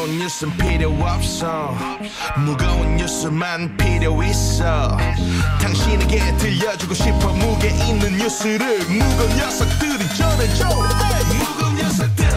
무거운 뉴스는 필요 없어. 무거운 뉴스만 필요 있어. 당신에게 들려주고 싶어. 무게 있는 뉴스를 무거운 녀석들이 전해줘. 무거운 녀석들.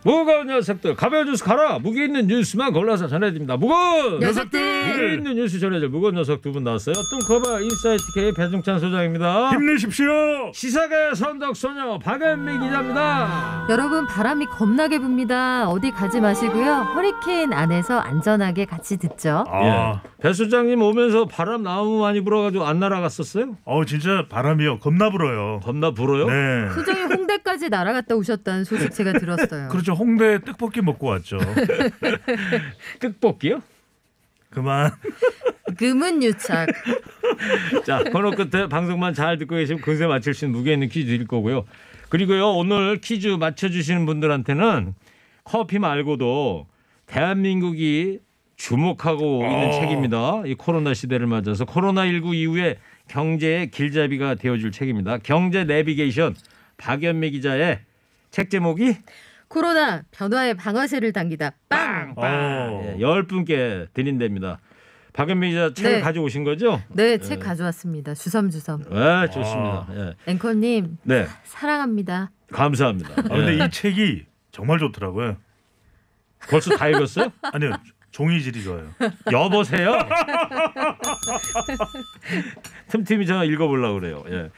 무거운 녀석들 가벼운 뉴스 가라. 무게 있는 뉴스만 골라서 전해드립니다. 무거운 녀석들. 무게 있는 뉴스 전해줄 무거운 녀석 두 분 나왔어요. 뚱커버 인사이트 K 배종찬 소장입니다. 힘내십시오. 시사계 선덕소녀 박연미 기자입니다. 여러분 바람이 겁나게 붑니다. 어디 가지 마시고요. 허리케인 안에서 안전하게 같이 듣죠. 예. 배 소장님 오면서 바람 너무 많이 불어가지고 안 날아갔었어요? 진짜 바람이요. 겁나 불어요. 겁나 불어요? 네. 소장이 홍대까지 날아갔다 오셨다는 소식 제가 들었어요. 그렇죠. 홍대 떡볶이 먹고 왔죠. 뜻볶이요? 그만. 금은 유착. 자, 코너 끝에 방송만 잘 듣고 계시면 금세 맞힐 수 있는 무게 있는 퀴즈 드릴 거고요. 그리고요, 오늘 퀴즈 맞춰주시는 분들한테는 커피 말고도 대한민국이 주목하고 있는 책입니다. 이 코로나 시대를 맞아서 코로나19 이후에 경제의 길잡이가 되어줄 책입니다. 경제 내비게이션 박연미 기자의 책 제목이 코로나 변화의 방아쇠를 당기다. 빵! 빵! 10분께 드린답니다. 박연미 기자 책을 네. 가져오신 거죠? 네, 책 가져왔습니다. 주섬주섬. 네, 좋습니다. 예. 앵커님, 네, 사랑합니다. 감사합니다. 근데 예. 이 책이 정말 좋더라고요. 벌써 다 읽었어요? 아니요. 종이질이 좋아요. 여보세요? 틈틈이 제가 읽어보려고 그래요. 예.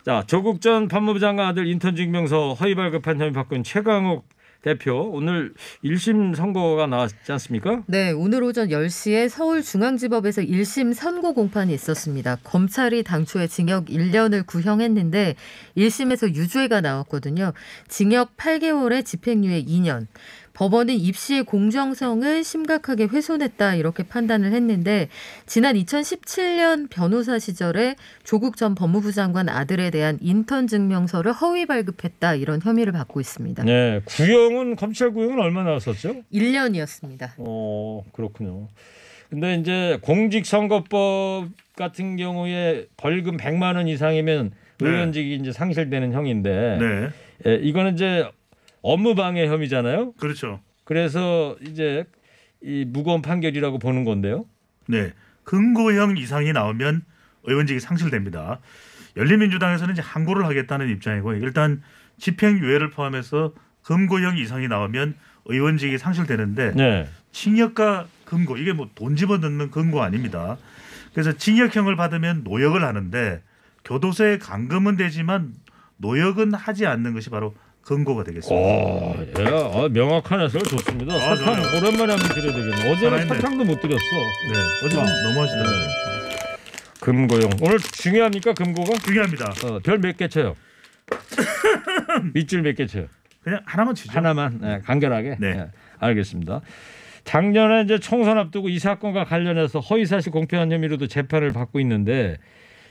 자, 조국 전 법무부 장관 아들 인턴 증명서 허위 발급한 혐의 받고 있는 최강욱 대표 오늘 1심 선고가 나왔지 않습니까? 네, 오늘 오전 10시에 서울중앙지법에서 1심 선고 공판이 있었습니다. 검찰이 당초에 징역 1년을 구형했는데 1심에서 유죄가 나왔거든요. 징역 8개월에 집행유예 2년. 법원은 입시의 공정성을 심각하게 훼손했다 이렇게 판단을 했는데 지난 2017년 변호사 시절에 조국 전 법무부 장관 아들에 대한 인턴 증명서를 허위 발급했다 이런 혐의를 받고 있습니다. 네, 구형은 검찰 구형은 얼마나 나왔었죠? 1년이었습니다. 그렇군요. 근데 이제 공직선거법 같은 경우에 벌금 100만 원 이상이면 네. 의원직이 이제 상실되는 형인데 네. 예, 이거는 이제 업무방해 혐의잖아요. 그렇죠. 그래서 이제 이 무거운 판결이라고 보는 건데요. 네. 금고형 이상이 나오면 의원직이 상실됩니다. 열린민주당에서는 이제 항고를 하겠다는 입장이고 일단 집행유예를 포함해서 금고형 이상이 나오면 의원직이 상실되는데 네. 징역과 금고 이게 뭐 돈 집어넣는 금고 아닙니다. 그래서 징역형을 받으면 노역을 하는데 교도소에 감금은 되지만 노역은 하지 않는 것이 바로 금고가 되겠습니다. 예, 명확한 해설 좋습니다. 사탕 좋아요. 오랜만에 한번 드려야 되겠네. 어제는 살아있네. 사탕도 못 드렸어. 네, 어제 좀 너무하시더라고요. 금고용. 오늘 중요합니까 금고가? 중요합니다. 별 몇 개 쳐요? 밑줄 몇 개 쳐요? 그냥 하나만 치죠. 하나만 간결하게. 네. 네, 알겠습니다. 작년에 이제 총선 앞두고 이 사건과 관련해서 허위사실 공표한 혐의로도 재판을 받고 있는데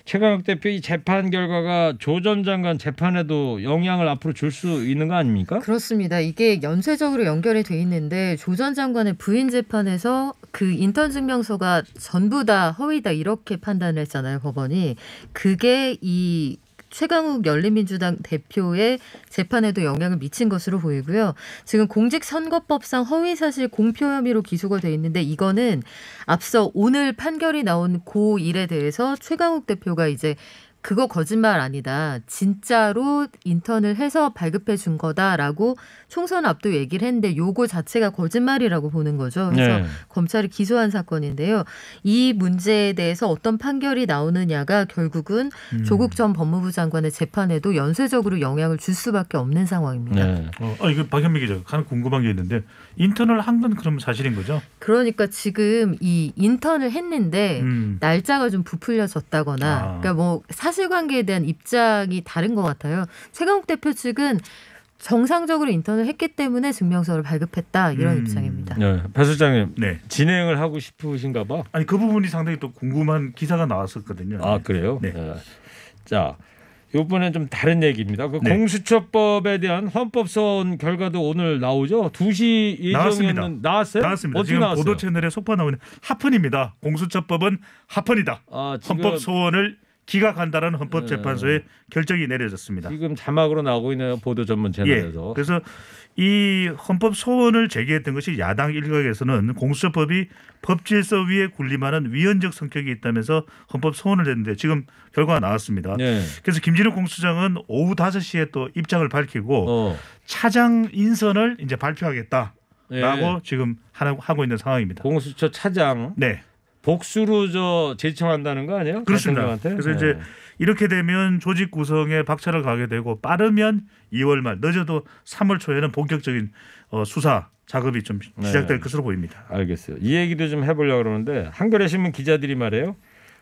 최강욱 대표 이 재판 결과가 조 전 장관 재판에도 영향을 앞으로 줄 수 있는 거 아닙니까? 그렇습니다. 이게 연쇄적으로 연결이 돼 있는데 조 전 장관의 부인 재판에서 그 인턴 증명서가 전부 다 허위다 이렇게 판단을 했잖아요. 법원이. 그게 이 최강욱 열린민주당 대표의 재판에도 영향을 미친 것으로 보이고요. 지금 공직선거법상 허위사실 공표 혐의로 기소가 돼 있는데 이거는 앞서 오늘 판결이 나온 고 일에 대해서 최강욱 대표가 이제 그거 거짓말 아니다. 진짜로 인턴을 해서 발급해 준 거다라고 총선 앞두고 얘기를 했는데 요거 자체가 거짓말이라고 보는 거죠. 그래서 네. 검찰이 기소한 사건인데요. 이 문제에 대해서 어떤 판결이 나오느냐가 결국은 조국 전 법무부 장관의 재판에도 연쇄적으로 영향을 줄 수밖에 없는 상황입니다. 네. 이거 박현미 기자 하나 궁금한 게 있는데 인턴을 한 건 그럼 사실인 거죠? 그러니까 지금 이 인턴을 했는데 날짜가 좀 부풀려졌다거나 그러니까 뭐 사실관계에 대한 입장이 다른 것 같아요. 최강욱 대표 측은 정상적으로 인턴을 했기 때문에 증명서를 발급했다 이런 입장입니다. 네. 배 소장님 네. 진행을 하고 싶으신가 봐. 아니 그 부분이 상당히 또 궁금한 기사가 나왔었거든요. 아 그래요? 네. 자 이번엔 좀 다른 얘기입니다. 그 네. 공수처법에 대한 헌법 소원 결과도 오늘 나오죠. 2시 예정이었는데 나왔어요? 나왔습니다. 어떻게 지금 나왔어요? 보도 채널에 속보 나오는 하펀입니다. 공수처법은 하펀이다. 지금, 헌법 소원을 기각한다라는 헌법재판소의 결정이 내려졌습니다. 지금 자막으로 나오고 있네요. 보도 전문 채널에서. 그래서 이 헌법 소원을 제기했던 것이 야당 일각에서는 공수처법이 법질서 위에 군림하는 위헌적 성격이 있다면서 헌법 소원을 냈는데 지금 결과가 나왔습니다. 네. 그래서 김진욱 공수장은 오후 5시에 또 입장을 밝히고 어. 차장 인선을 이제 발표하겠다라고 네. 지금 하고 있는 상황입니다. 공수처 차장 네. 복수로 제청한다는 거 아니에요? 그렇습니다. 대통령한테? 그래서 네. 이제 이렇게 되면 조직 구성에 박차를 가게 되고 빠르면 2월 말 늦어도 3월 초에는 본격적인 수사 작업이 좀 시작될 것으로 보입니다. 알겠어요. 이 얘기도 좀 해보려고 그러는데 한겨레 신문 기자들이 말해요.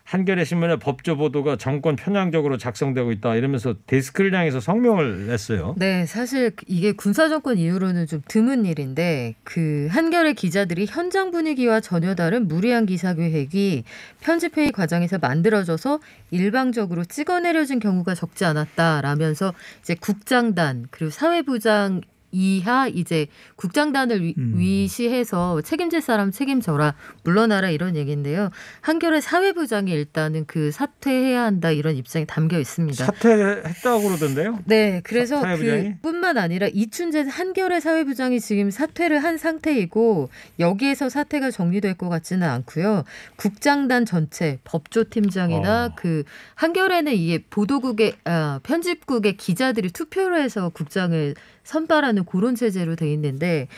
한겨레 신문의 법조 보도가 정권 편향적으로 작성되고 있다 이러면서 데스크를 향해서 성명을 냈어요. 네, 사실 이게 군사정권 이후로는 좀 드문 일인데 그 한겨레 기자들이 현장 분위기와 전혀 다른 무리한 기사 계획이 편집회의 과정에서 만들어져서 일방적으로 찍어내려진 경우가 적지 않았다라면서 이제 국장단 그리고 사회부장 이하 이제 국장단을 위시해서 책임질 사람 책임져라 물러나라 이런 얘기인데요. 한겨레 사회부장이 일단은 그 사퇴해야 한다 이런 입장이 담겨 있습니다. 사퇴했다고 그러던데요? 네, 그래서 사회부장이? 그뿐만 아니라 이춘재 한겨레 사회부장이 지금 사퇴를 한 상태이고 여기에서 사퇴가 정리될 것 같지는 않고요. 국장단 전체 법조팀장이나 그 한겨레는 이게 보도국의 편집국의 기자들이 투표를 해서 국장을 선발하는 그런 체제로 돼 있는데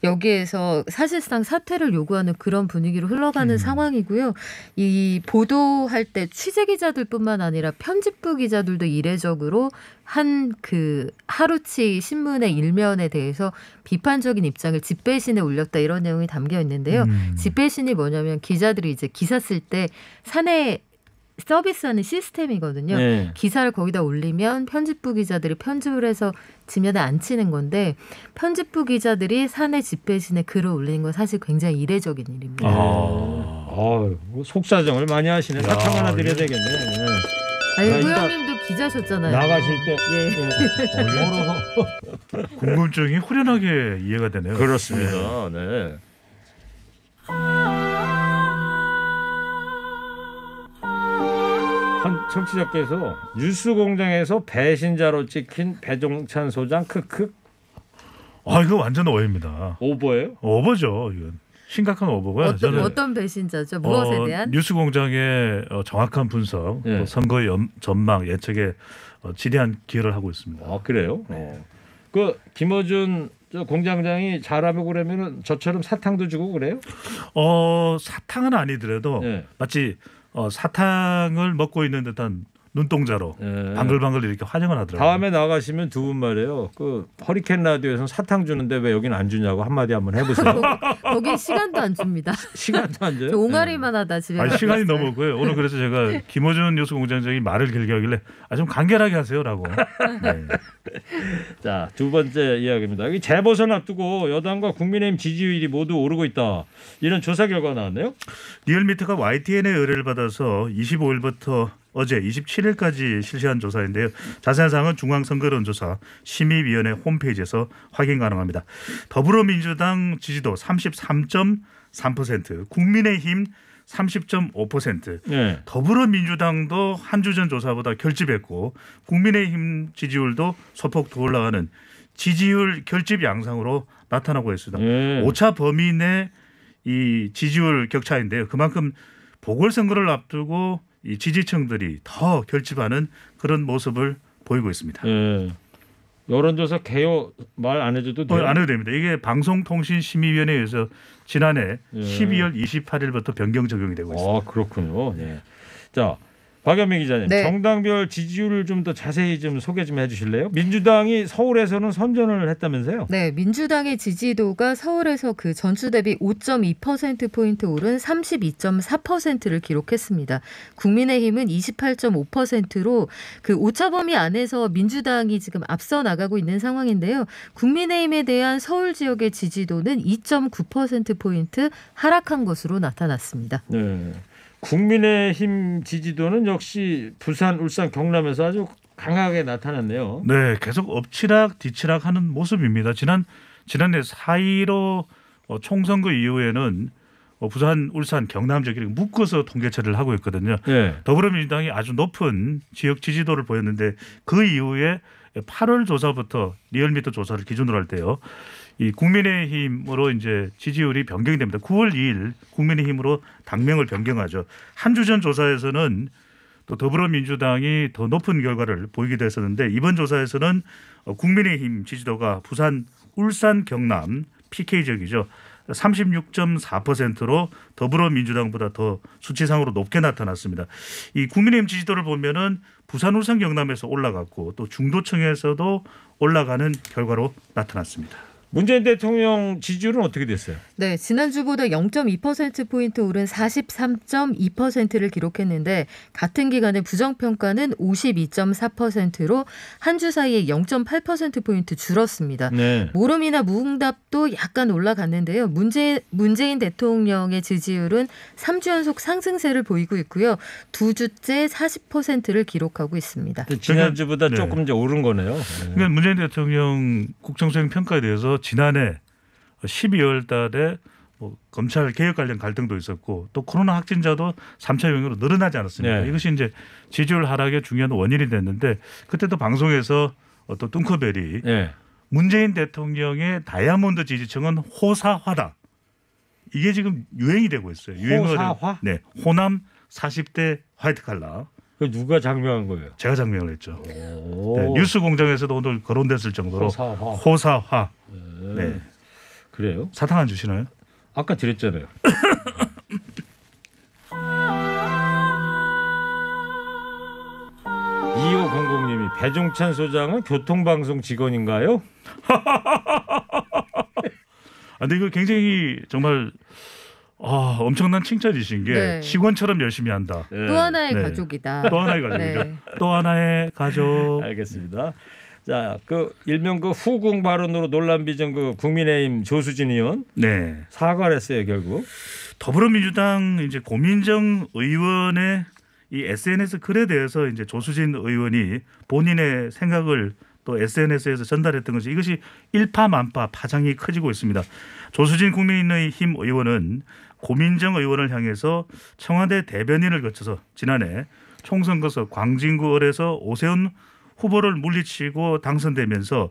여기에서 사실상 사퇴를 요구하는 그런 분위기로 흘러가는 상황이고요. 이 보도할 때 취재 기자들뿐만 아니라 편집부 기자들도 이례적으로 한 그 하루치 신문의 일면에 대해서 비판적인 입장을 집배신에 올렸다 이런 내용이 담겨 있는데요. 집배신이 뭐냐면 기자들이 이제 기사 쓸 때 사내 서비스하는 시스템이거든요. 네. 기사를 거기다 올리면 편집부 기자들이 편집을 해서 지면에 앉히는 건데 편집부 기자들이 사내 집배신에 글을 올리는 건 사실 굉장히 이례적인 일입니다. 속사정을 많이 하시네. 사탕 하나 드려야 되겠네. 네. 아니 나 이따 후영님도 기자셨잖아요. 나가실 때 예. 궁금증이 후련하게 이해가 되네요. 그렇습니다. 네. 한 청취자께서 뉴스공장에서 배신자로 찍힌 배종찬 소장 크크 이거 완전 오해입니다. 오버예요? 오버죠. 이건 심각한 오버고요. 어떤 배신자죠? 무엇에 대한? 뉴스공장의 정확한 분석, 네. 또 선거 전망 예측에 지대한 기여를 하고 있습니다. 그래요? 그 김어준 공장장이 잘하고 그러면은 저처럼 사탕도 주고 그래요? 사탕은 아니더라도 네. 마치 사탕을 먹고 있는 듯한 눈동자로 네. 방글방글 이렇게 환영을 하더라고요. 다음에 나가시면 두 분 말이에요. 그 허리케인 라디오에서는 사탕 주는데 왜 여기는 안 주냐고 한마디 한번 해보세요. 거긴 시간도 안 줍니다. 시간도 안 줘요? 옹알이만 하다 집에 가고 시간이 있어요. 넘었고요. 오늘 그래서 제가 김어준 뉴스공장장이 말을 길게 하길래 좀 간결하게 하세요라고. 네. 자, 두 번째 이야기입니다. 이 재보선 앞두고 여당과 국민의힘 지지율이 모두 오르고 있다. 이런 조사 결과가 나왔네요. 리얼미터가 YTN의 의뢰를 받아서 25일부터 어제 27일까지 실시한 조사인데요. 자세한 사항은 중앙선거론조사 심의위원회 홈페이지에서 확인 가능합니다. 더불어민주당 지지도 33.3%, 국민의힘 30.5%, 네. 더불어민주당도 한 주 전 조사보다 결집했고 국민의힘 지지율도 소폭 더 올라가는 지지율 결집 양상으로 나타나고 있습니다. 네. 오차 범위 내 이 지지율 격차인데요. 그만큼 보궐선거를 앞두고 이 지지층들이 더 결집하는 그런 모습을 보이고 있습니다. 예. 여론조사 개요 말 안 해줘도 돼요? 안 해도 됩니다. 이게 방송통신심의위원회에서 지난해 12월 28일부터 변경 적용이 되고 있습니다. 그렇군요. 네. 자, 박연미 기자님, 네. 정당별 지지율을 좀 더 자세히 좀 소개 좀 해주실래요? 민주당이 서울에서는 선전을 했다면서요? 네, 민주당의 지지도가 서울에서 그 전주 대비 5.2%포인트 오른 32.4%를 기록했습니다. 국민의힘은 28.5%로 그 오차 범위 안에서 민주당이 지금 앞서 나가고 있는 상황인데요. 국민의힘에 대한 서울 지역의 지지도는 2.9%포인트 하락한 것으로 나타났습니다. 네. 국민의힘 지지도는 역시 부산, 울산, 경남에서 아주 강하게 나타났네요. 네, 계속 엎치락 뒤치락하는 모습입니다. 지난해 4.15 총선거 이후에는 부산, 울산, 경남 지역이 묶어서 통계처리를 하고 있거든요. 네. 더불어민주당이 아주 높은 지역 지지도를 보였는데 그 이후에 8월 조사부터 리얼미터 조사를 기준으로 할 때요. 이 국민의힘으로 이제 지지율이 변경이 됩니다. 9월 2일 국민의힘으로 당명을 변경하죠. 한 주 전 조사에서는 또 더불어민주당이 더 높은 결과를 보이기도 했었는데 이번 조사에서는 국민의힘 지지도가 부산, 울산, 경남 PK 지역이죠. 36.4%로 더불어민주당보다 더 수치상으로 높게 나타났습니다. 이 국민의힘 지지도를 보면은 부산, 울산, 경남에서 올라갔고 또 중도층에서도 올라가는 결과로 나타났습니다. 문재인 대통령 지지율은 어떻게 됐어요? 네, 지난주보다 0.2%포인트 오른 43.2%를 기록했는데 같은 기간에 부정평가는 52.4%로 한 주 사이에 0.8%포인트 줄었습니다. 네. 모름이나 무응답도 약간 올라갔는데요. 문재인 대통령의 지지율은 3주 연속 상승세를 보이고 있고요. 두 주째 40%를 기록하고 있습니다. 지난주보다 네. 조금 이제 오른 거네요. 네. 그러니까 문재인 대통령 국정수행 평가에 대해서 지난해 12월 달에 검찰 개혁 관련 갈등도 있었고 또 코로나 확진자도 3차 유행으로 늘어나지 않았습니까? 네. 이것이 이제 지지율 하락의 중요한 원인이 됐는데 그때도 방송에서 또 뚱커벨이 네. 문재인 대통령의 다이아몬드 지지층은 호사화다. 이게 지금 유행이 되고 있어요. 호사화? 네, 호남 40대 화이트 칼라. 그 누가 장명한 거예요? 제가 장명을 했죠. 오. 네, 뉴스 공장에서도 오늘 거론됐을 정도로 호사화. 호사화. 네. 그래요? 사탕 안 주시나요? 아까 드렸잖아요. 2500님이 배종찬 소장은 교통방송 직원인가요? 근데 이거 굉장히 정말 엄청난 칭찬이신 게 네. 직원처럼 열심히 한다. 네. 또 하나의 네. 가족이다. 또 하나의 가족이죠. 네. 또 하나의 가족. 알겠습니다. 자, 그 일명 그 후궁 발언으로 논란 빚은 그 국민의힘 조수진 의원 네. 사과를 했어요 결국. 더불어민주당 이제 고민정 의원의 이 SNS 글에 대해서 이제 조수진 의원이 본인의 생각을 또 SNS에서 전달했던 것이 이것이 일파만파 파장이 커지고 있습니다. 조수진 국민의힘 의원은 고민정 의원을 향해서 청와대 대변인을 거쳐서 지난해 총선거서 광진구을에서 오세훈 후보를 물리치고 당선되면서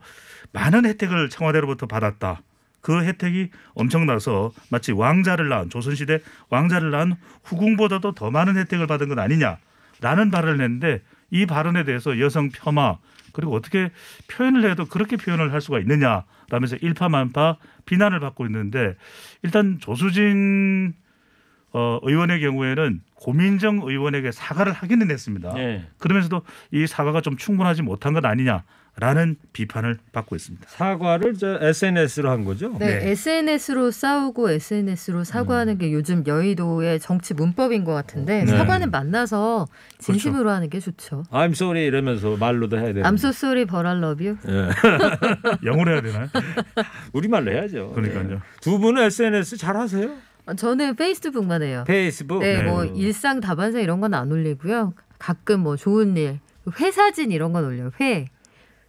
많은 혜택을 청와대로부터 받았다. 그 혜택이 엄청나서 마치 왕자를 낳은 조선시대 왕자를 낳은 후궁보다도 더 많은 혜택을 받은 것 아니냐라는 발언을 했는데 이 발언에 대해서 여성 폄하 그리고 어떻게 표현을 해도 그렇게 표현을 할 수가 있느냐라면서 일파만파 비난을 받고 있는데 일단 조수진 의원의 경우에는 고민정 의원에게 사과를 하기는 했습니다. 네. 그러면서도 이 사과가 좀 충분하지 못한 것 아니냐라는 비판을 받고 있습니다. 사과를 저 SNS로 한 거죠? 네, 네. SNS로 싸우고 SNS로 사과하는 게 요즘 여의도의 정치 문법인 것 같은데 네. 사과는 만나서 진심으로 하는 게 좋죠. I'm sorry 이러면서 말로도 해야 돼요. I'm so sorry, but I love you. 예. 영어로 해야 되나요? 우리말로 해야죠. 그러니까요. 예. 두 분은 SNS 잘 하세요? 저는 페이스북만 해요. 페이스북? 네, 네. 뭐 일상 다반사 이런 건 안 올리고요. 가끔 뭐 좋은 일, 회사진 이런 건 올려요.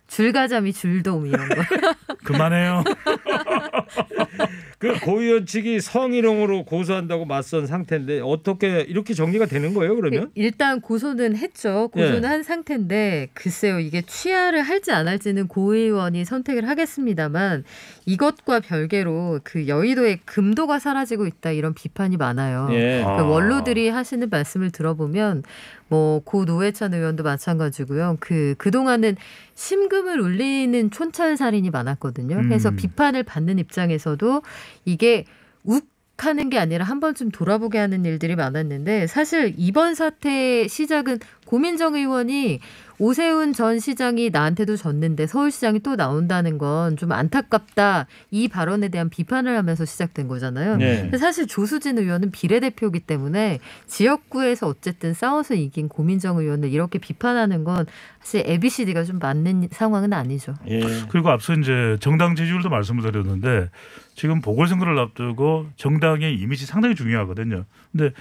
줄가자미 줄돔 이런 거. 그만해요. 그 고의원 측이 성희롱으로 고소한다고 맞선 상태인데 어떻게 이렇게 정리가 되는 거예요 그러면? 일단 고소는 했죠. 고소는 예. 한 상태인데 글쎄요. 이게 취하를 할지 안 할지는 고 의원이 선택을 하겠습니다만 이것과 별개로 그 여의도에 금도가 사라지고 있다 이런 비판이 많아요. 예. 그 원로들이 하시는 말씀을 들어보면 뭐 고 노회찬 의원도 마찬가지고요. 그동안은 심금을 울리는 촌철살인이 많았거든요. 그래서 비판을 받는 입장에서도 이게 욱하는 게 아니라 한 번쯤 돌아보게 하는 일들이 많았는데 사실 이번 사태의 시작은 고민정 의원이 오세훈 전 시장이 나한테도 졌는데 서울시장이 또 나온다는 건 좀 안타깝다. 이 발언에 대한 비판을 하면서 시작된 거잖아요. 네. 근데 사실 조수진 의원은 비례대표이기 때문에 지역구에서 어쨌든 싸워서 이긴 고민정 의원을 이렇게 비판하는 건 사실 ABCD가 좀 맞는 상황은 아니죠. 예. 그리고 앞서 이제 정당 지지율도 말씀을 드렸는데 지금 보궐선거를 앞두고 정당의 이미지 상당히 중요하거든요. 근데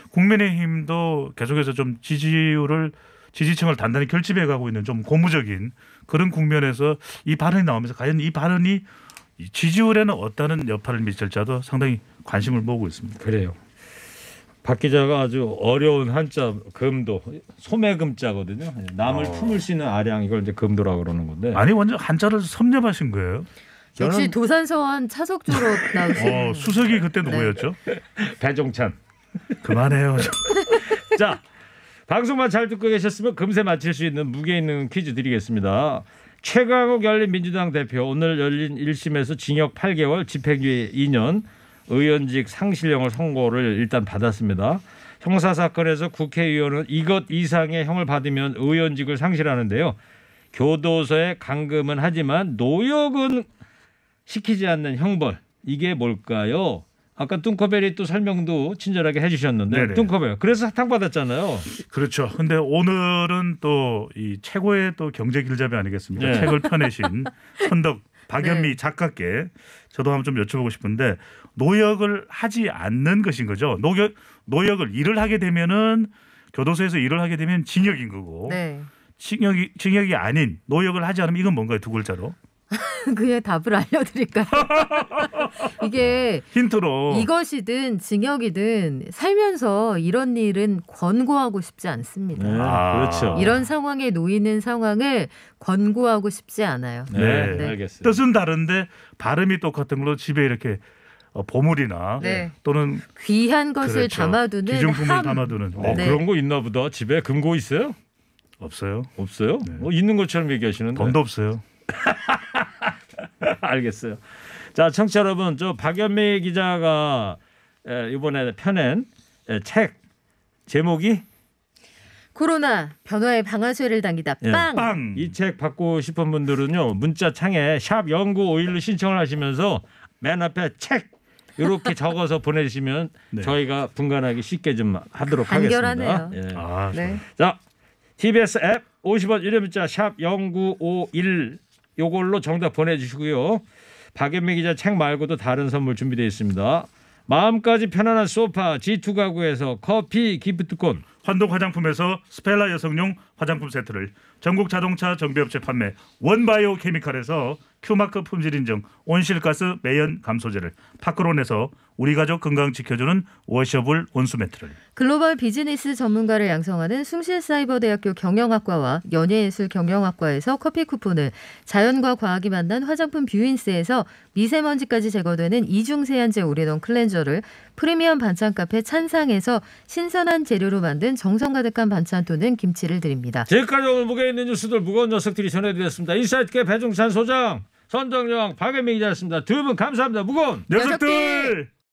국민의힘도 계속해서 좀 지지율을 지지층을 단단히 결집해 가고 있는 좀 고무적인 그런 국면에서 이 발언이 나오면서 과연 이 발언이 지지율에는 어떤 여파를 미칠지도 상당히 관심을 모으고 있습니다. 그래요. 박 기자가 아주 어려운 한자 금도 소매금자거든요. 남을 품을 수 있는 아량 이걸 이제 금도라고 그러는 건데. 아니 완전 한자를 섭렵하신 거예요. 역시 저는- 도산서원 차석조로 나오신 수석이 그때 누구였죠? 배종찬. 그만해요. 자, 방송만 잘 듣고 계셨으면 금세 맞힐 수 있는 무게 있는 퀴즈 드리겠습니다. 최강욱 열린민주당 대표 오늘 열린 1심에서 징역 8개월, 집행유예 2년, 의원직 상실형을 선고를 일단 받았습니다. 형사사건에서 국회의원은 이것 이상의 형을 받으면 의원직을 상실하는데요. 교도소에 감금은 하지만 노역은 시키지 않는 형벌. 이게 뭘까요? 아까 뚱커벨이 또 설명도 친절하게 해주셨는데 네네. 뚱커벨 그래서 사탕 받았잖아요. 그렇죠. 근데 오늘은 또 이 최고의 또 경제 길잡이 아니겠습니까? 네. 책을 펴내신 선덕 박연미 네. 작가께 저도 한번 좀 여쭤보고 싶은데 노역을 하지 않는 것인 거죠. 노역을 일을 하게 되면은 교도소에서 일을 하게 되면 징역인 거고 네. 징역이 아닌 노역을 하지 않으면 이건 뭔가요? 두 글자로 그의 답을 알려드릴까요? 이게 힌트로 이것이든 징역이든 살면서 이런 일은 권고하고 싶지 않습니다. 네, 아. 그렇죠. 이런 상황에 놓이는 상황을 권고하고 싶지 않아요. 네, 네. 알겠어요. 뜻은 다른데 발음이 똑같은 걸로 집에 이렇게 보물이나 네. 또는 귀한 것을 그렇죠. 담아두는 귀중품을 함. 담아두는 네. 그런 거 있나 보다. 집에 금고 있어요? 없어요. 없어요? 네. 있는 것처럼 얘기하시는데. 돈도 없어요. 알겠어요. 자, 청취자 여러분, 저 박연미 기자가 이번에 펴낸 책 제목이 코로나 변화의 방아쇠를 당기다. 예. 빵. 빵. 이 책 받고 싶은 분들은요 문자 창에 샵 0951로 신청을 하시면서 맨 앞에 책 이렇게 적어서 보내주시면 네. 저희가 분간하기 쉽게 좀 하도록 간결하네요. 하겠습니다. 예. 아, 네. 자, TBS 앱 50원 1회 문자 샵 0951 요걸로 정답 보내주시고요. 박연미 기자 책 말고도 다른 선물 준비되어 있습니다. 마음까지 편안한 소파 G2 가구에서 커피 기프트콘, 환독 화장품에서 스펠라 여성용 화장품 세트를, 전국 자동차 정비업체 판매 원바이오 케미칼에서 큐마크 품질 인정 온실가스 매연 감소제를, 파크론에서 우리 가족 건강 지켜주는 워셔블 온수 매트를, 글로벌 비즈니스 전문가를 양성하는 숭실사이버대학교 경영학과와 연예예술경영학과에서 커피 쿠폰을, 자연과 과학이 만난 화장품 뷰인스에서 미세먼지까지 제거되는 이중세안제 올인원 클렌저를, 프리미엄 반찬 카페 찬상에서 신선한 재료로 만든 정성 가득한 반찬토는 김치를 드립니다. 지금까지 오늘 무게 있는 뉴스들 무거운 녀석들이 전해드렸습니다. 인사이트계 배종찬 소장, 선정영, 박연미 기자였습니다. 두 분 감사합니다. 무거운 녀석들!